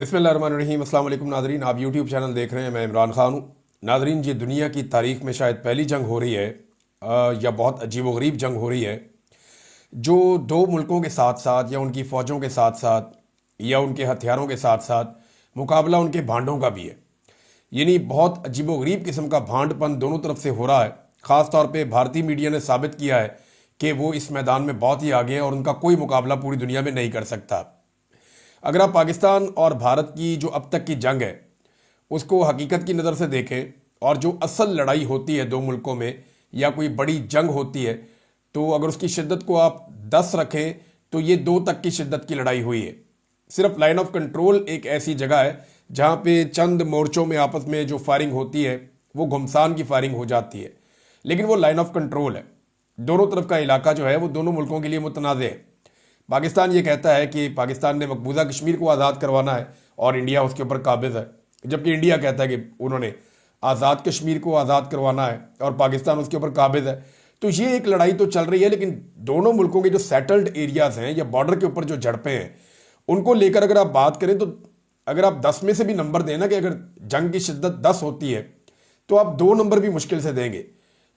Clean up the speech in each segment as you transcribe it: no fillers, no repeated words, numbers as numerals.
बिस्मिल्लाहिर्रहमानिर्रहीम। अस्सलाम वालेकुम नाज़रीन, आप यूट्यूब चैनल देख रहे हैं। मैं इमरान खान हूँ। नाज़रीन, ये दुनिया की तारीख़ में शायद पहली जंग हो रही है या बहुत अजीब-व-गरीब जंग हो रही है जो दो मुल्कों के साथ साथ या उनकी फ़ौजों के साथ साथ या उनके हथियारों के साथ साथ मुकाबला उनके भांडों का भी है। यानी बहुत अजीब-व-गरीब किस्म का भांडपन दोनों तरफ से हो रहा है। ख़ास तौर पे भारतीय मीडिया ने साबित किया है कि वो इस मैदान में बहुत ही आगे हैं और उनका कोई मुकाबला पूरी दुनिया में नहीं कर सकता। अगर आप पाकिस्तान और भारत की जो अब तक की जंग है उसको हकीकत की नज़र से देखें और जो असल लड़ाई होती है दो मुल्कों में या कोई बड़ी जंग होती है, तो अगर उसकी शिद्दत को आप 10 रखें तो ये 2 तक की शिद्दत की लड़ाई हुई है। सिर्फ लाइन ऑफ कंट्रोल एक ऐसी जगह है जहाँ पे चंद मोर्चों में आपस में जो फायरिंग होती है वो घुमसान की फायरिंग हो जाती है, लेकिन वो लाइन ऑफ कंट्रोल है। दोनों तरफ का इलाका जो है वो दोनों मुल्कों के लिए मुतनाज़ है। पाकिस्तान ये कहता है कि पाकिस्तान ने मकबूजा कश्मीर को आज़ाद करवाना है और इंडिया उसके ऊपर काबिज़ है, जबकि इंडिया कहता है कि उन्होंने आज़ाद कश्मीर को आज़ाद करवाना है और पाकिस्तान उसके ऊपर काबिज़ है। तो ये एक लड़ाई तो चल रही है, लेकिन दोनों मुल्कों के जो सेटल्ड एरियाज़ हैं या बॉर्डर के ऊपर जो झड़पें हैं उनको लेकर अगर आप बात करें तो अगर आप 10 में से भी नंबर देना कि अगर जंग की शिद्दत 10 होती है तो आप 2 नंबर भी मुश्किल से देंगे।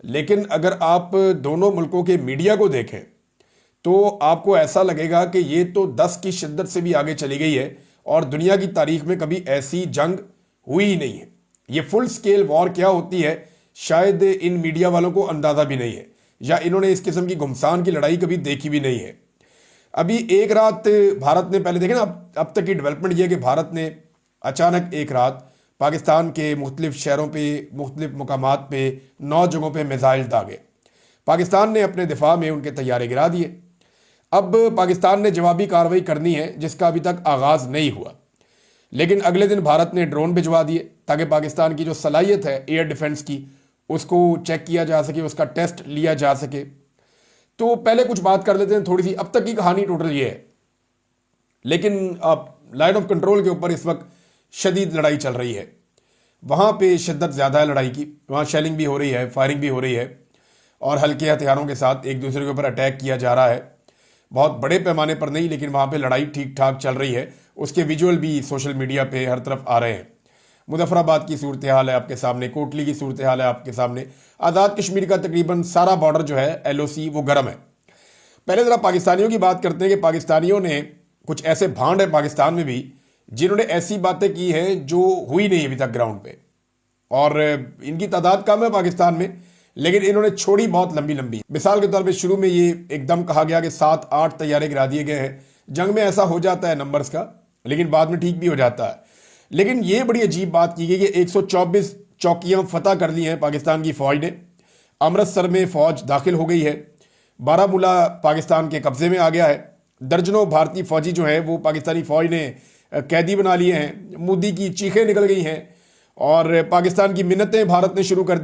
लेकिन अगर आप दोनों मुल्कों के मीडिया को देखें तो आपको ऐसा लगेगा कि ये तो 10 की शिद्दत से भी आगे चली गई है और दुनिया की तारीख में कभी ऐसी जंग हुई ही नहीं है। ये फुल स्केल वॉर क्या होती है शायद इन मीडिया वालों को अंदाज़ा भी नहीं है, या इन्होंने इस किस्म की घुमसान की लड़ाई कभी देखी भी नहीं है। अभी एक रात भारत ने, पहले देखें ना, अब तक की डेवलपमेंट ये कि भारत ने अचानक एक रात पाकिस्तान के मुख्तलिफ शहरों पर मुख्तलिफ मकामात पर 9 जगहों पर मिसाइल दागे। पाकिस्तान ने अपने दिफा में उनके तैयारे गिरा दिए। अब पाकिस्तान ने जवाबी कार्रवाई करनी है जिसका अभी तक आगाज़ नहीं हुआ, लेकिन अगले दिन भारत ने ड्रोन भिजवा दिए ताकि पाकिस्तान की जो सलाहियत है एयर डिफेंस की उसको चेक किया जा सके, उसका टेस्ट लिया जा सके। तो पहले कुछ बात कर लेते हैं थोड़ी सी। अब तक की कहानी टोटल ये है, लेकिन अब लाइन ऑफ कंट्रोल के ऊपर इस वक्त शदीद लड़ाई चल रही है। वहाँ पे शिद्दत ज़्यादा है लड़ाई की, वहाँ शेलिंग भी हो रही है, फायरिंग भी हो रही है और हल्के हथियारों के साथ एक दूसरे के ऊपर अटैक किया जा रहा है। बहुत बड़े पैमाने पर नहीं, लेकिन वहाँ पे लड़ाई ठीक ठाक चल रही है। उसके विजुअल भी सोशल मीडिया पे हर तरफ आ रहे हैं। मुजफ्फराबाद की सूरत हाल है आपके सामने, कोटली की सूरत हाल है आपके सामने। आज़ाद कश्मीर का तकरीबन सारा बॉर्डर जो है LOC वो गर्म है। पहले ज़रा पाकिस्तानियों की बात करते हैं कि पाकिस्तानियों ने कुछ ऐसे भांड है पाकिस्तान में भी जिन्होंने ऐसी बातें की हैं जो हुई नहीं अभी तक ग्राउंड पे, और इनकी तादाद कम है पाकिस्तान में, लेकिन इन्होंने छोड़ी बहुत लंबी लंबी। मिसाल के तौर पे शुरू में ये एकदम कहा गया कि 7-8 तैयारे गिरा दिए गए हैं। जंग में ऐसा हो जाता है नंबर्स का, लेकिन बाद में ठीक भी हो जाता है। लेकिन ये बड़ी अजीब बात की गई कि 124 चौकियां फतह कर ली हैं पाकिस्तान की फ़ौज ने। अमृतसर में फ़ौज दाखिल हो गई है। बारामूला पाकिस्तान के कब्ज़े में आ गया है। दर्जनों भारतीय फ़ौजी जो हैं वो पाकिस्तानी फ़ौज ने कैदी बना लिए हैं। मोदी की चीखें निकल गई हैं और पाकिस्तान की मिन्नतें भारत ने शुरू कर दी।